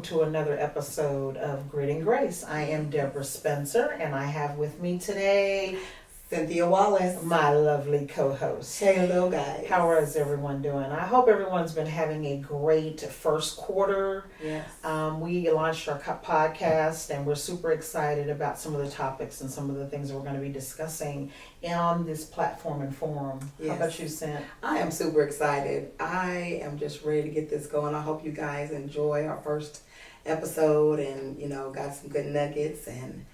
to another episode of Grit and Grace. I am Deborah Spencer, and I have with me today Cynthia Wallace, my lovely co-host. Hello, guys. How is everyone doing? I hope everyone's been having a great first quarter. Yes. We launched our podcast, and we're super excited about some of the topics and some of the things that we're going to be discussing on this platform and forum. Yes. How about you, Cynthia? I am super excited. I am just ready to get this going. I hope you guys enjoy our first episode and, got some good nuggets, and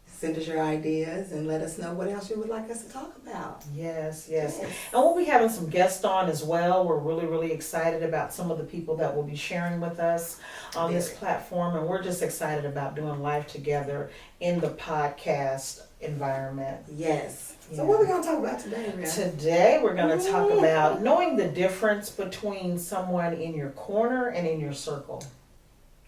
send us your ideas and let us know what else you would like us to talk about. Yes. And we'll be having some guests on as well. We're really excited about some of the people that will be sharing with us on this platform, and we're just excited about doing life together in the podcast environment. Yes. Yeah. So what are we going to talk about today, Rhea? Today we're going to talk about knowing the difference between someone in your corner and in your circle.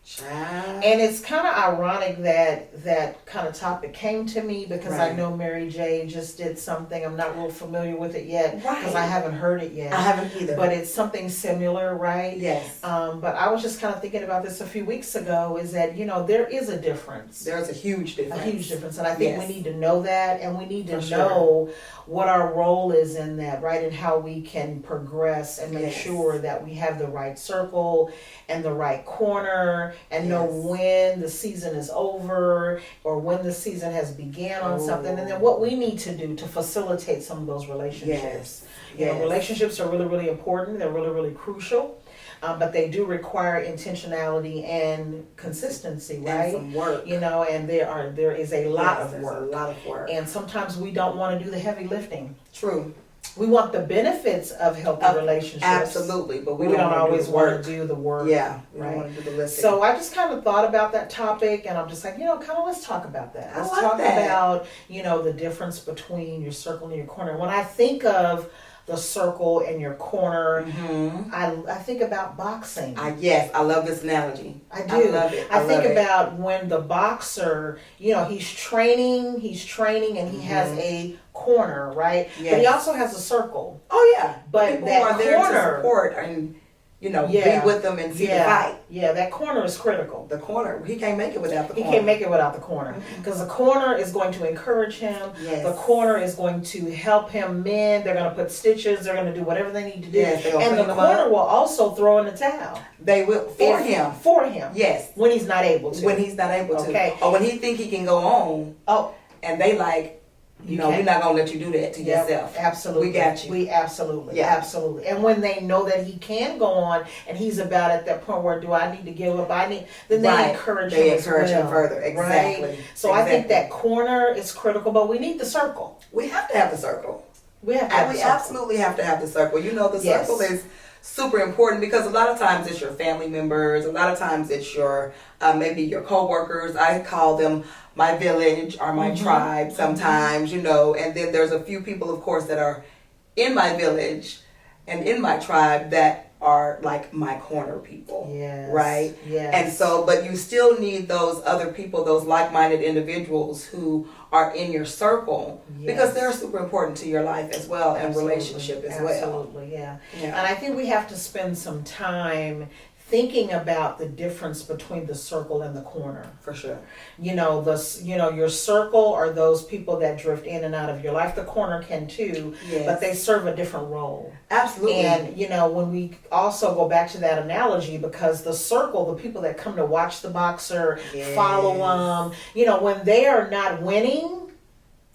Child. And it's kind of ironic that kind of topic came to me because I Right. know Mary J just did something. I'm not real familiar with it yet because I Right. haven't heard it yet. I haven't either. But it's something similar, right? Yes. But I was just kind of thinking about this a few weeks ago, is that, there is a difference. There's a huge difference. A huge difference. And I think Yes. we need to know that, and we need to For sure. know what our role is in that, right? And how we can progress and make Yes. sure that we have the right circle and the right corner, and know Yes. when the season is over or when the season has began on something, and then what we need to do to facilitate some of those relationships. Yes. Relationships are really important. They're really crucial. But they do require intentionality and consistency, right? And some work. And there is a lot of There's work. a lot of work. And sometimes we don't want to do the heavy lifting. True. We want the benefits of healthy relationships. Absolutely. But We don't wanna always do the want work. to do the work. Yeah. We right. don't want to do the lifting. So I just kind of thought about that topic, and I'm just like, let's talk about that. I Let's like talk that. about, the difference between your circle and your corner. When I think of the circle and your corner, I think about boxing. Yes, I love this analogy. I do. I love it. I think love it. about when the boxer, he's training, and he has a corner, right? Yes. But he also has a circle. Oh yeah, But people that who are there corner- to support and be with them and see the Yeah, fight. yeah, that corner is critical. The corner, he can't make it without the He corner. can't make it without the corner, because the corner is going to encourage him. Yes. The corner is going to help him mend. They're going to put stitches. They're going to do whatever they need to do. Yes, they're gonna and the clean them corner up. will also throw in the towel They will for him. For him. Yes, When he's not able to. when he's not able to, Okay. or when he think he can go on, Oh, and they You no, we're can't. not gonna let you do that to Yep, yourself. absolutely. We got you. We absolutely, Yeah. absolutely. And when they know that he can go on, and he's about at that point where, do I need to give up? Then they Right. encourage They him as encourage him well, further. Exactly. Right? So I think Exactly. that corner is critical, but we need the circle. We have to have the circle. We have to have We the circle. absolutely have to have the circle. The Yes. circle is super important because a lot of times it's your family members. A lot of times it's your maybe your coworkers. I call them my village or my tribe sometimes, and then there's a few people, of course, that are in my village and in my tribe that are like my corner people. Yes. Right? Yes. And so, but you still need those other people, those like-minded individuals who are in your circle because Yes. they're super important to your life as well and Absolutely. relationship as well. Absolutely, yeah. Yeah. And I think we have to spend some time thinking about the difference between the circle and the corner. For sure. Your circle are those people that drift in and out of your life. The corner can too, Yes. but they serve a different role. Absolutely. And when we also go back to that analogy, because the circle, the people that come to watch the boxer, Yes. follow them, when they are not winning,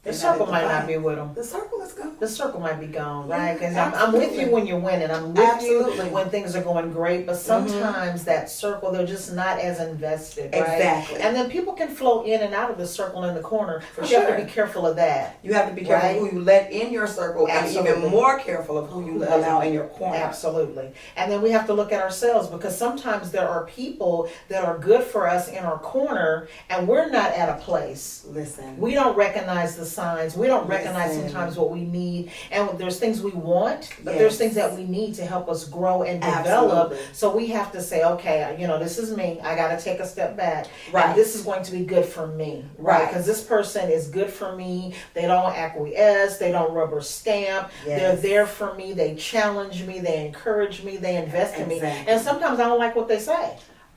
the They're not circle at the might not fight. be with them. The circle is gone. The circle might be gone, Yeah, right? Because I'm with absolutely. you when you're winning. I'm with Absolutely. you when things are going great. But sometimes that circle, they're just not as invested, right? Exactly. And then people can flow in and out of the circle in the corner. For But you have sure. to be careful of that. You have to be careful Right? who you let in your circle and Absolutely. even more careful of who you allow in your corner. Absolutely. And then we have to look at ourselves, because sometimes there are people that are good for us in our corner, and we're not at a place. Listen. We don't recognize the signs. We don't recognize Listen. sometimes what we need. And there's things we want, but there's Yes. things that we need to help us grow and develop. Absolutely. So we have to say, okay, this is me. I got to take a step back. Right. And this is going to be good for me. Right. Because this person is good for me. They don't acquiesce. They don't rubber stamp. Yes. They're there for me. They challenge me. They encourage me. They invest in me. Exactly. And sometimes I don't like what they say.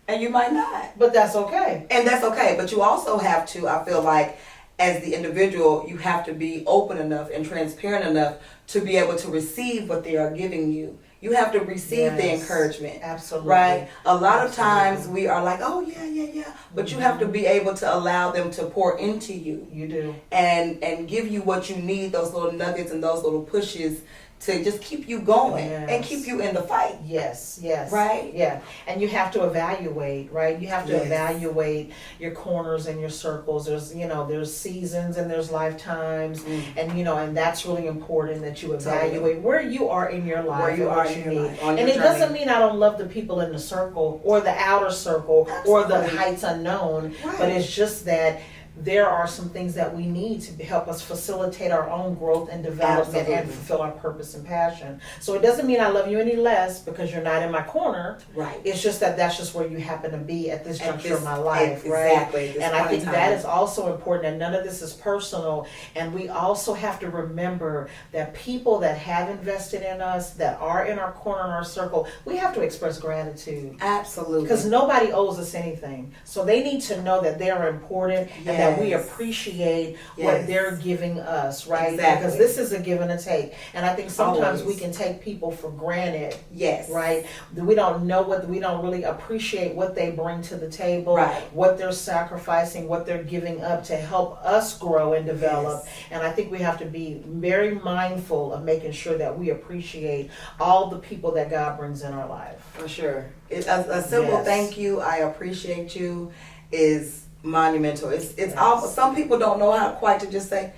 And you might not. But that's okay. And that's okay. But you also have to, I feel like, as the individual, you have to be open enough and transparent enough to be able to receive what they are giving you. You have to receive the Yes. encouragement. Absolutely. Right? A lot of Absolutely. times we are like, oh, yeah. But you have to be able to allow them to pour into you You do. and give you what you need, those little nuggets and those little pushes to just keep you going and Yes. keep you in the fight. Yes, yes. Right? Yeah. And you have to evaluate, right? You have to Yes. evaluate your corners and your circles. There's, there's seasons and there's lifetimes. And that's really important that you evaluate where you are in your life Where you and are what in you your need. life, on And your it doesn't journey. mean I don't love the people in the circle or the outer circle or the Absolutely. heights unknown, Right. but it's just that there are some things that we need to help us facilitate our own growth and development and Absolutely. fulfill our purpose and passion. So it doesn't mean I love you any less because you're not in my corner. Right. It's just that that's just where you happen to be at this At juncture this- of my life, right? exactly, at this And I point in think that time. is also important, and none of this is personal. And we also have to remember that people that have invested in us, that are in our corner, in our circle, we have to express gratitude. Absolutely. Because nobody owes us anything. So they need to know that they're important and that we Yes. appreciate Yes. what they're giving us, right? Exactly. Because this is a give and a take. And I think sometimes Always. we can take people for granted, Yes. right? We don't know we don't really appreciate what they bring to the table, Right. what they're sacrificing, what they're giving up to help us grow and develop. Yes. And I think we have to be very mindful of making sure that we appreciate all the people that God brings in our life. For sure. A simple Yes. thank you, I appreciate you, is monumental. It's almost, some people don't know how quite to just say,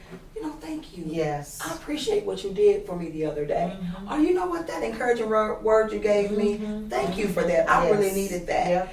thank you. Yes. I appreciate what you did for me the other day. Mhm. Or you know what, that encouraging word you gave me, Mhm. thank you for that. I Yes. really needed that. Yeah.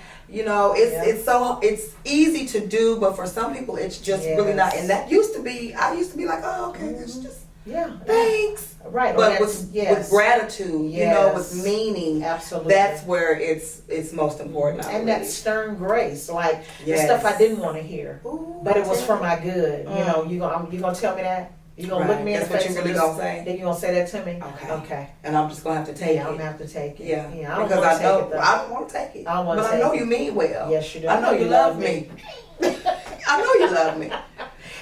It's it's easy to do, but for some people it's just really not. Yes. And that used to be, I used to be like, oh, okay, it's just Yeah. thanks. Right. But Or with yes. gratitude, Yes. with meaning, Absolutely. that's where it's most important. I and that believe. stern grace, like Yes. the stuff I didn't want to hear, Ooh, but it was yeah. for my good. Mm. You gonna tell me that? You gonna Right. look me in That's the what face you and really just- gonna say? Then you gonna say that to me? Okay. Okay. And I'm just gonna have to take Yeah, it. I'm gonna have to take it. Yeah, I don't because wanna I know take it, though. I don't want to take it. I don't wanna but I take know it. you mean well. Yes, you do. I know you love me. I know you love me.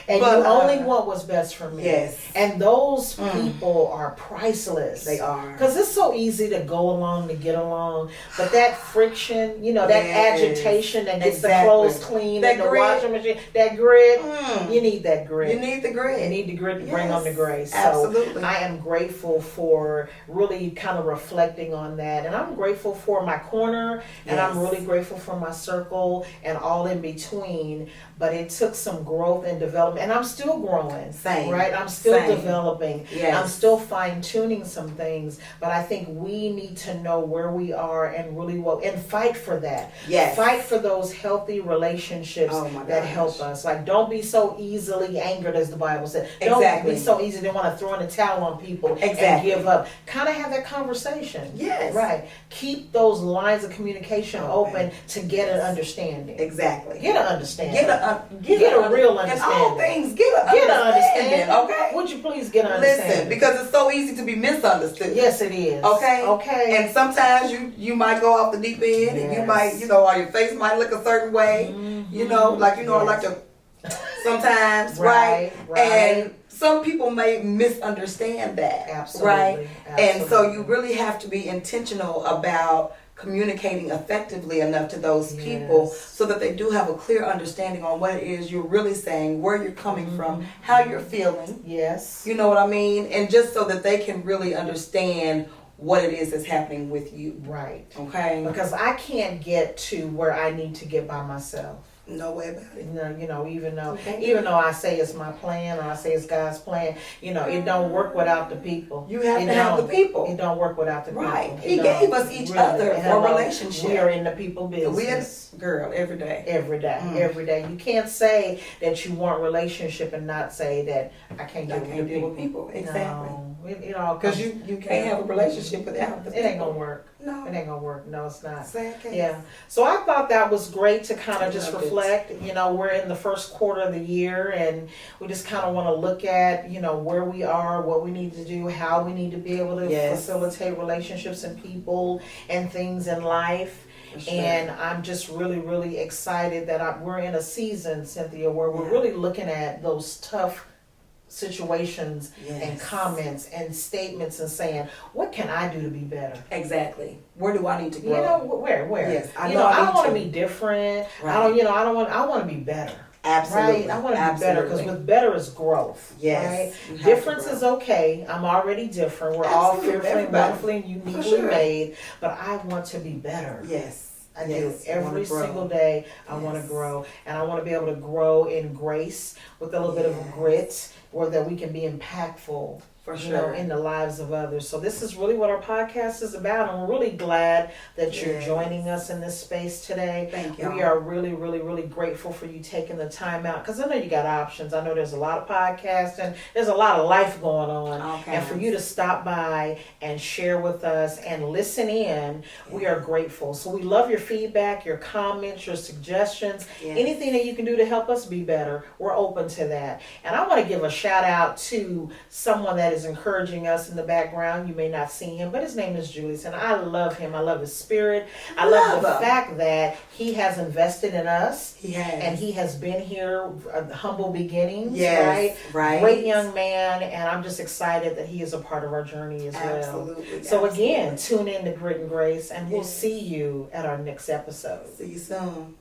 And But, you only want what's best for me. Yes. And those Mm. people are priceless. They are. Because it's so easy to go along, to get along. But that friction, that Yes. agitation that gets Exactly. the clothes clean That and the grit. washing machine, that grit, Mm. you need that grit. You need the grit. You need the grit to bring Yes, on the grace. So absolutely. I am grateful for really kind of reflecting on that. And I'm grateful for my corner and I'm Yes. really grateful for my circle and all in between. But it took some growth and development. And I'm still growing. Same. Right? I'm still Same. developing. Yes. I'm still fine tuning some things. But I think we need to know where we are and really and fight for that. Yes. Fight for those healthy relationships Oh my that gosh. help us. Like, don't be so easily angered, as the Bible said. Don't Exactly. be so easy to want to throw in the towel on people and Exactly. give up. Kind of have that conversation. Yes. Right. Keep those lines of communication Open. open to get an understanding. Exactly. Get an understanding. Get a real In all understanding. things, get an Get an understanding. understanding. Okay. Would you please get an Listen, understanding? because it's so easy to be misunderstood. Yes, it is. Okay. Okay. And sometimes you might go off the deep end, and you Yes. might, or your face might look a certain way. I like to. Sometimes, right? Right. And some people may misunderstand that. Absolutely. Right? And so Absolutely. you really have to be intentional about communicating effectively enough to those people Yes. so that they do have a clear understanding on what it is you're really saying, where you're coming from, how you're feeling. Yes. You know what I mean? And just so that they can really understand what it is that's happening with you. Right. Okay? Because I can't get to where I need to get by myself. No way about it. Even though Okay. I say it's my plan or I say it's God's plan, it don't work without the people. You have It to have the don't. people. It don't work without the Right. people. He It gave don't. us each Really. other for a Hello. relationship. We are in the people We are, business. girl, every day. Every day, Mm. every day. You can't say that you want relationship and not say that I can't I deal can't with deal people. with people. Exactly. No, it all Because comes. you can't have a relationship without the It ain't people. gonna work. No. It ain't gonna work. No, it's not. Sad case. Yeah. So I thought that was great to kind I of just loved it. reflect. We're in the first quarter of the year and we just kind of want to look at, where we are, what we need to do, how we need to be able to Yes. facilitate relationships and people and things in life. For sure. And I'm just really, really excited that we're in a season, Cynthia, where we're really looking at those tough situations and comments and statements and saying, what can I do to be better? Exactly. Where do I need to grow? You know, where? Yes, I don't want to be different. Right. I want to be better. Absolutely. Right? I want to be better because with better is growth. Yes. Right? Difference is okay. I'm already different. We're all fearfully, wonderfully, and uniquely made. But I want to be better. Yes. I do. Every single day I want to grow. And I want to be able to grow in grace with a little bit of grit, or that we can be impactful. For sure. You know, in the lives of others. So this is really what our podcast is about, and we're really glad that you're joining us in this space today. Thank you. We are really, really, really grateful for you taking the time out, because I know you got options. I know there's a lot of podcasts and there's a lot of life going on. Okay. And for you to stop by and share with us and listen in, we are grateful. So we love your feedback, your comments, your suggestions, anything that you can do to help us be better. We're open to that. And I want to give a shout out to someone that is encouraging us in the background. You may not see him, but his name is Julius, and I love him. I love his spirit. I love the fact that he has invested in us. He has. And he has been here, humble beginnings, right? Great young man, and I'm just excited that he is a part of our journey as well. Absolutely. So again, tune in to Grit and Grace, and we'll see you at our next episode. See you soon.